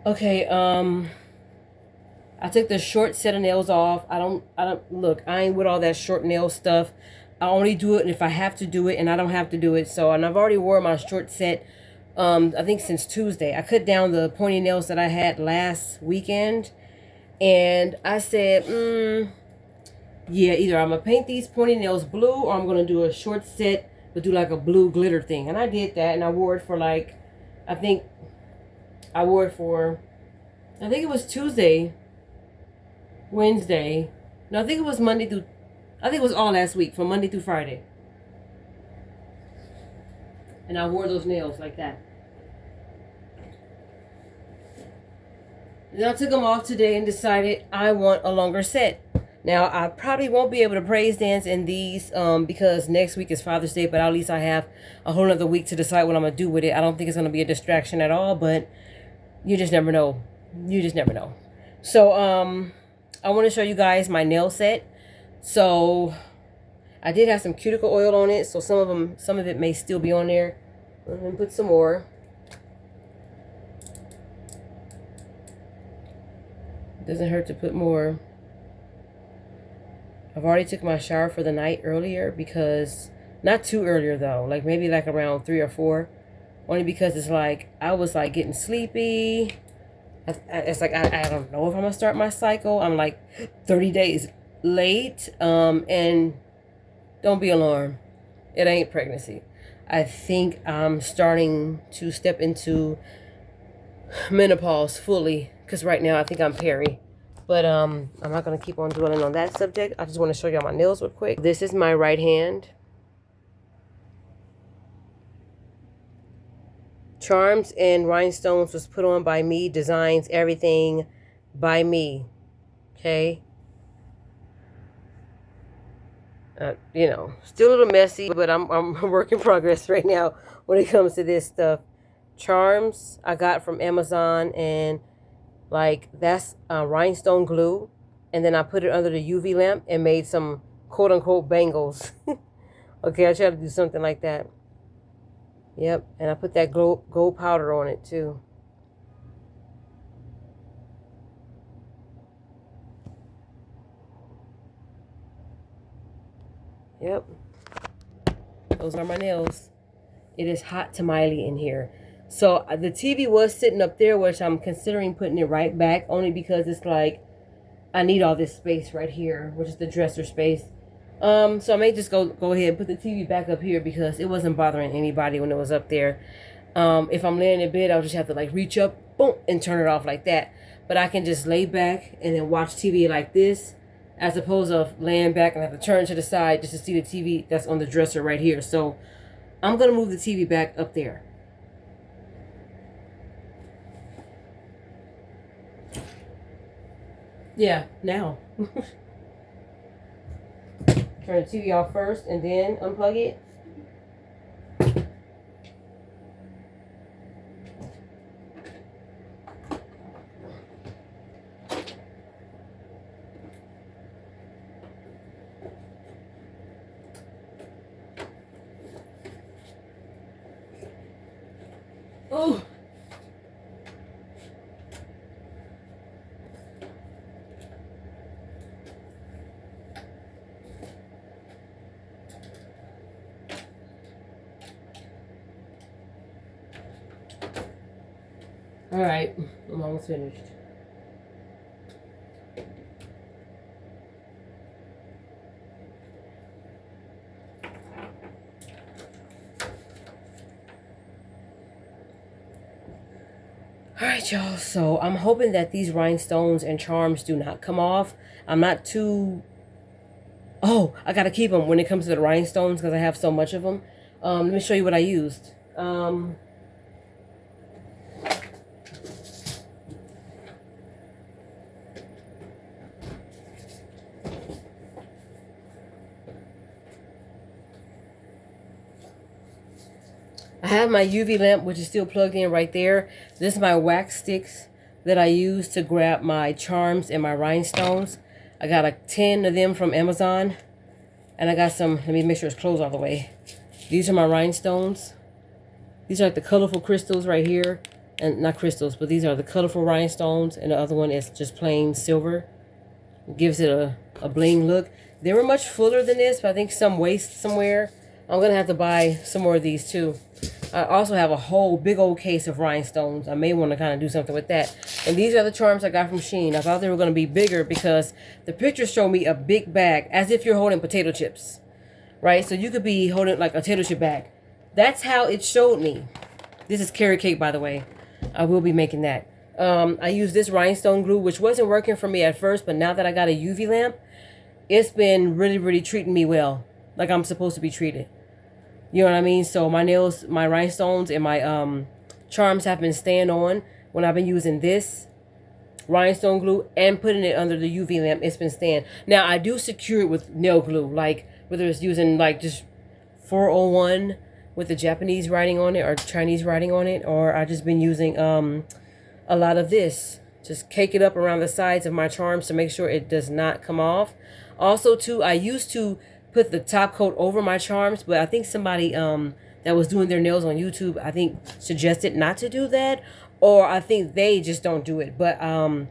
Okay, I took the short set of nails off. Look, I ain't with all that short nail stuff. I only do it if I have to do it and I don't have to do it. So, and I've already wore my short set, I think since Tuesday. I cut down the pointy nails that I had last weekend. And I said, yeah, either I'm going to paint these pointy nails blue or I'm going to do a short set but do like a blue glitter thing. And I did that and I wore it for like, I think I wore it for, I think it was Tuesday, Wednesday. No, I think it was Monday through, I think it was all last week from Monday through Friday. And I wore those nails like that. Then I took them off today and decided I want a longer set. Now, I probably won't be able to praise dance in these because next week is Father's Day, but at least I have a whole other week to decide what I'm going to do with it. I don't think it's going to be a distraction at all, but you just never know. You just never know. So, I want to show you guys my nail set. So, I did have some cuticle oil on it, so some of it may still be on there. Let me put some more. Doesn't hurt to put more. I've already took my shower for the night earlier because, not too earlier though, like maybe like around 3 or 4. Only because it's like, I was like getting sleepy. It's like, I don't know if I'm going to start my cycle. I'm like 30 days late. And don't be alarmed. It ain't pregnancy. I think I'm starting to step into menopause fully. Because right now I think I'm peri. But I'm not going to keep on dwelling on that subject. I just want to show y'all my nails real quick. This is my right hand. Charms and rhinestones was put on by me. Designs, everything by me. Okay. You know, still a little messy, but I'm a work in progress right now when it comes to this stuff. Charms I got from Amazon, and like that's rhinestone glue, and then I put it under the UV lamp and made some quote unquote bangles. Okay, I try to do something like that. Yep, and I put that gold powder on it too. Yep, those are my nails. It is hot tamale in here. So the TV was sitting up there, which I'm considering putting it right back, only because it's like I need all this space right here, which is the dresser space. So I may just go ahead and put the TV back up here because it wasn't bothering anybody when it was up there. If I'm laying in bed, I'll just have to like reach up, boom, and turn it off like that. But I can just lay back and then watch TV like this, as opposed to laying back and have to turn to the side just to see the TV that's on the dresser right here. So I'm gonna move the TV back up there. Yeah, now. Turn the TV off first and then unplug it. Oh. All right, I'm almost finished. All right, y'all. So I'm hoping that these rhinestones and charms do not come off. I'm not too... Oh, I got to keep them when it comes to the rhinestones because I have so much of them. Let me show you what I used. I have my UV lamp, which is still plugged in right there. This is my wax sticks that I use to grab my charms and my rhinestones. I got like 10 of them from Amazon. And I got some, let me make sure it's closed all the way. These are my rhinestones. These are like the colorful crystals right here. and not crystals, but these are the colorful rhinestones, and the other one is just plain silver. It gives it a bling look. They were much fuller than this, but I think some waste somewhere. I'm going to have to buy some more of these too. I also have a whole big old case of rhinestones. I may want to kind of do something with that. And these are the charms I got from Shein. I thought they were going to be bigger because the pictures show me a big bag, as if you're holding potato chips, right? So you could be holding like a potato chip bag. That's how it showed me. This is carrot cake, by the way. I will be making that. I used this rhinestone glue, which wasn't working for me at first, but now that I got a UV lamp, it's been really, really treating me well, like I'm supposed to be treated. You know what I mean? So my nails, my rhinestones, and my charms have been staying on when I've been using this rhinestone glue and putting it under the UV lamp. It's been staying. Now, I do secure it with nail glue, like whether it's using like just 401 with the Japanese writing on it or Chinese writing on it, or I just been using a lot of this. Just cake it up around the sides of my charms to make sure it does not come off. Also, too, I used to put the top coat over my charms, but I think somebody that was doing their nails on YouTube, I think, suggested not to do that, or I think they just don't do it. But I'm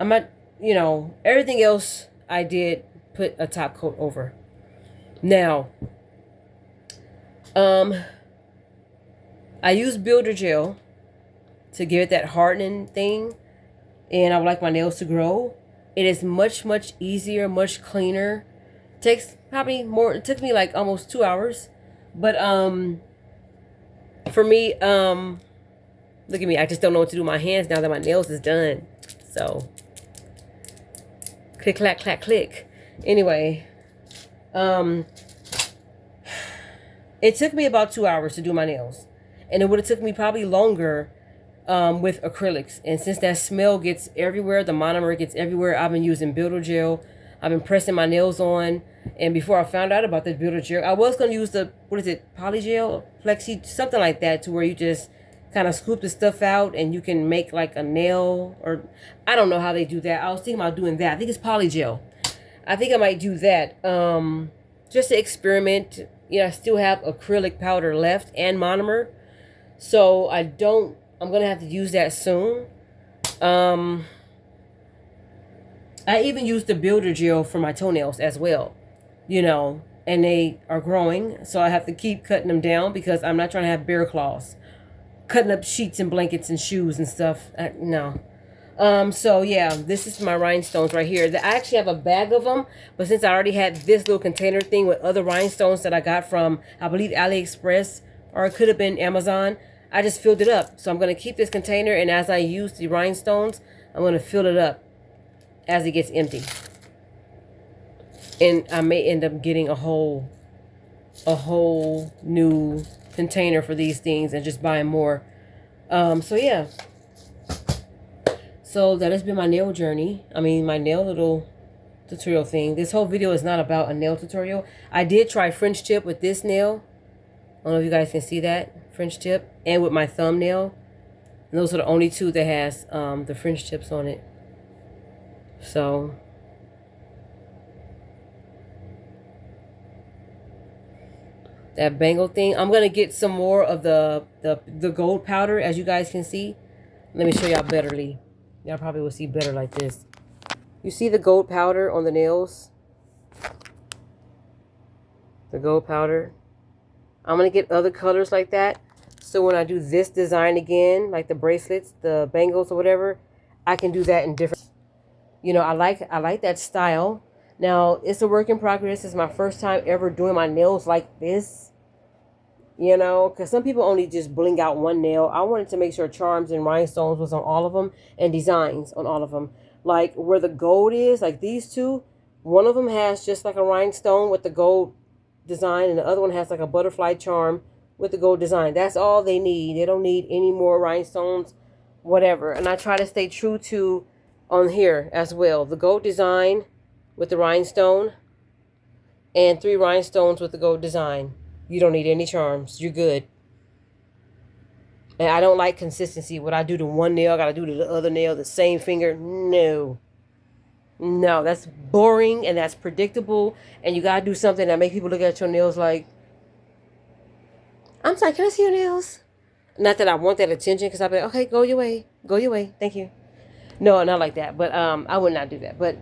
not, you know, everything else I did put a top coat over. Now, I use Builder Gel to give it that hardening thing, and I would like my nails to grow. It is much, much easier, much cleaner. Takes probably more. It took me like almost 2 hours, but for me, look at me. I just don't know what to do with my hands now that my nails is done. So, click, clack, clack, click. Anyway, it took me about 2 hours to do my nails, and it would have took me probably longer with acrylics. And since that smell gets everywhere, the monomer gets everywhere, I've been using Builder Gel. I've been pressing my nails on. And before I found out about the Builder Gel, I was going to use the, what is it, Polygel, Plexi, something like that, to where you just kind of scoop the stuff out and you can make like a nail, or I don't know how they do that. I was thinking about doing that. I think it's Polygel. I think I might do that just to experiment. You know, I still have acrylic powder left and monomer. So I'm going to have to use that soon. I even use the Builder Gel for my toenails as well, you know, and they are growing. So I have to keep cutting them down because I'm not trying to have bear claws. Cutting up sheets and blankets and shoes and stuff. No. So yeah, this is my rhinestones right here. I actually have a bag of them, but since I already had this little container thing with other rhinestones that I got from, I believe, AliExpress, or it could have been Amazon, I just filled it up. So I'm going to keep this container, and as I use the rhinestones, I'm going to fill it up as it gets empty. And I may end up getting a whole new container for these things and just buying more. So yeah. So that has been my nail journey. I mean, my nail little tutorial thing. This whole video is not about a nail tutorial. I did try French tip with this nail. I don't know if you guys can see that. French tip. And with my thumbnail. And those are the only two that has the French tips on it. So that bangle thing, I'm gonna get some more of the gold powder, as you guys can see. Let me show y'all betterly. Y'all probably will see better like this. You see the gold powder on the nails? The gold powder. I'm gonna get other colors like that, so when I do this design again, like the bracelets, the bangles or whatever, I can do that in different. You know, I like that style. Now, it's a work in progress. It's my first time ever doing my nails like this. You know, because some people only just bling out one nail. I wanted to make sure charms and rhinestones was on all of them and designs on all of them. Like where the gold is, like these two, one of them has just like a rhinestone with the gold design, and the other one has like a butterfly charm with the gold design. That's all they need. They don't need any more rhinestones, whatever. And I try to stay true to on here as well. The gold design with the rhinestone and 3 rhinestones with the gold design. You don't need any charms. You're good. And I don't like consistency. What I do to one nail, I got to do to the other nail, the same finger. No. No, that's boring and that's predictable. And you got to do something that make people look at your nails like, I'm sorry, can I see your nails? Not that I want that attention, because I'll be like, okay, go your way, thank you. No, not like that. But I would not do that. But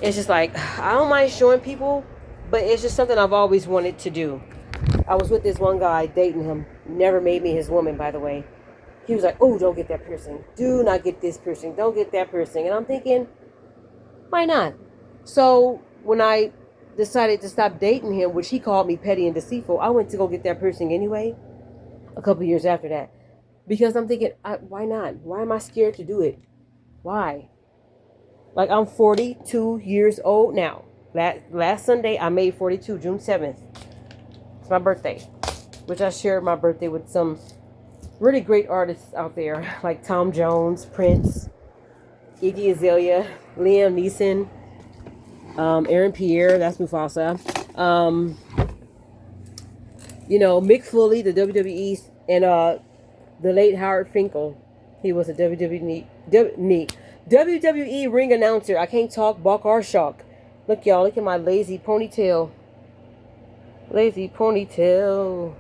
it's just like, I don't mind showing people, but it's just something I've always wanted to do. I was with this one guy dating him. Never made me his woman, by the way. He was like, oh, don't get that piercing. Do not get this piercing. Don't get that piercing. And I'm thinking, why not? So when I decided to stop dating him, which he called me petty and deceitful, I went to go get that piercing anyway, a couple years after that. Because I'm thinking, why not? Why am I scared to do it? Why? Like, I'm 42 years old now. Last Sunday, I made 42, June 7th. It's my birthday, which I shared my birthday with some really great artists out there, like Tom Jones, Prince, Iggy Azalea, Liam Neeson, Aaron Pierre, that's Mufasa. Mick Foley, the WWE, and the late Howard Finkel. He was a WWE ring announcer. I can't talk, balk, or shock. Look, y'all, look at my lazy ponytail. Lazy ponytail.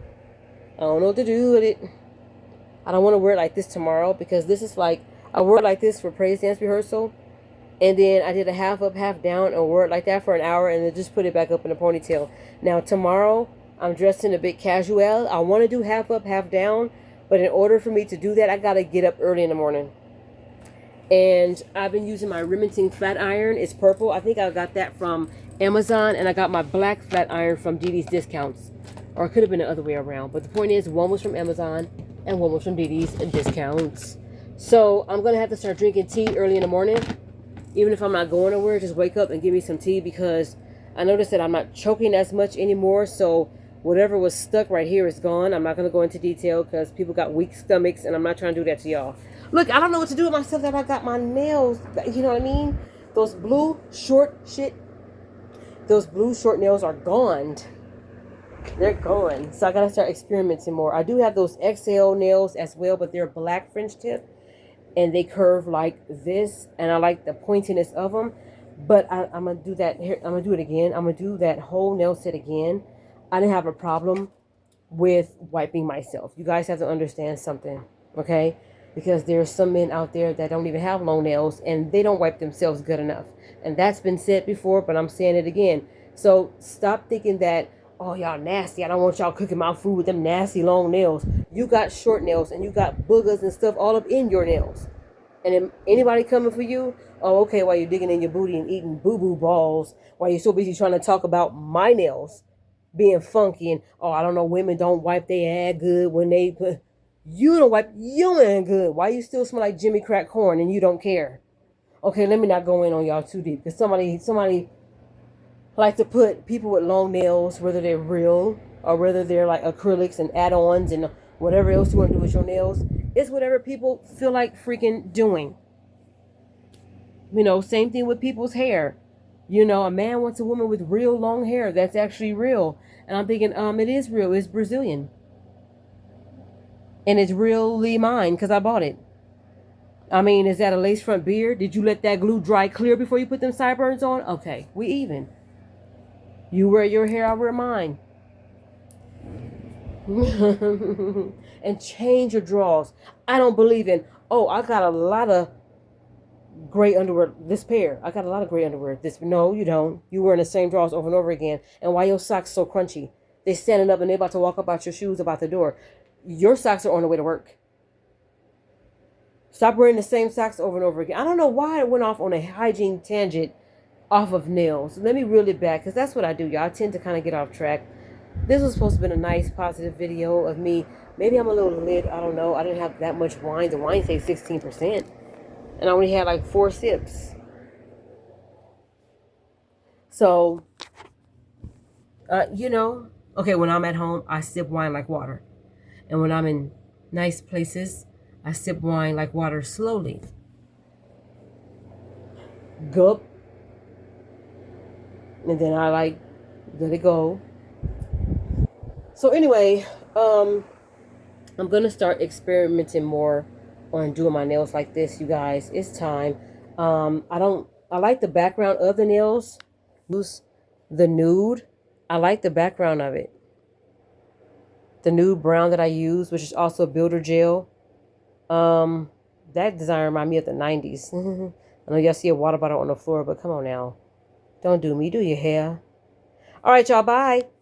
I don't know what to do with it. I don't want to wear it like this tomorrow, because this is like, I wore it like this for praise dance rehearsal, and then I did a half up, half down, and wore it like that for an hour, and then just put it back up in a ponytail. Now tomorrow, I'm dressed in a bit casual. I want to do half up, half down, but in order for me to do that, I got to get up early in the morning. And I've been using my Remington flat iron. It's purple. I think I got that from Amazon, and I got my black flat iron from Dee Dee's Discounts. Or it could have been the other way around. But the point is, one was from Amazon, and one was from Dee Dee's Discounts. So I'm going to have to start drinking tea early in the morning. Even if I'm not going nowhere, just wake up and give me some tea, because I noticed that I'm not choking as much anymore. So whatever was stuck right here is gone. I'm not going to go into detail, because people got weak stomachs, and I'm not trying to do that to y'all. Look, I don't know what to do with myself that I got my nails. You know what I mean? Those blue short nails are gone. They're gone. So I got to start experimenting more. I do have those XL nails as well, but they're black French tip, and they curve like this, and I like the pointiness of them. But I'm going to do that here. I'm going to do it again. I'm going to do that whole nail set again. I didn't have a problem with wiping myself. You guys have to understand something, okay? Because there's some men out there that don't even have long nails, and they don't wipe themselves good enough. And that's been said before, but I'm saying it again. So stop thinking that, oh, y'all nasty. I don't want y'all cooking my food with them nasty long nails. You got short nails, and you got boogers and stuff all up in your nails. And if anybody coming for you, oh, okay, while you're digging in your booty and eating boo-boo balls, while you're so busy trying to talk about my nails being funky, and, oh, I don't know, women don't wipe their ass good when they put... You don't wipe your man good. Why you still smell like Jimmy Crack Corn and you don't care? Okay, let me not go in on y'all too deep, because somebody like to put people with long nails, whether they're real or whether they're like acrylics and add-ons and whatever else you want to do with your nails. It's whatever people feel like freaking doing. Same thing with people's hair. A man wants a woman with real long hair that's actually real. And I'm thinking, it is real. It's Brazilian. And it's really mine, because I bought it. I mean, is that a lace front beard? Did you let that glue dry clear before you put them sideburns on? Okay, we even. You wear your hair, I wear mine. And change your drawers. I don't believe in, oh, I got a lot of gray underwear. This pair, I got a lot of gray underwear. No, you don't. You wearing the same drawers over and over again. And why your socks so crunchy? They standing up and they about to walk up out your shoes about the door. Your socks are on the way to work. Stop wearing the same socks over and over again. I don't know why I went off on a hygiene tangent off of nails. Let me reel it back, because that's what I do, y'all. I tend to kind of get off track. This was supposed to be a nice, positive video of me. Maybe I'm a little lit. I don't know. I didn't have that much wine. The wine says 16%. And I only had like 4 sips. So, okay, when I'm at home, I sip wine like water. And when I'm in nice places, I sip wine like water slowly. Gulp. And then I let it go. So anyway, I'm going to start experimenting more on doing my nails like this, you guys. It's time. I like the background of the nails. Use the nude. I like the background of it. the nude brown that I use, which is also builder gel. That design reminds me of the 90s. I know y'all see a water bottle on the floor, but come on now. Don't do me. Do your hair. All right, y'all. Bye.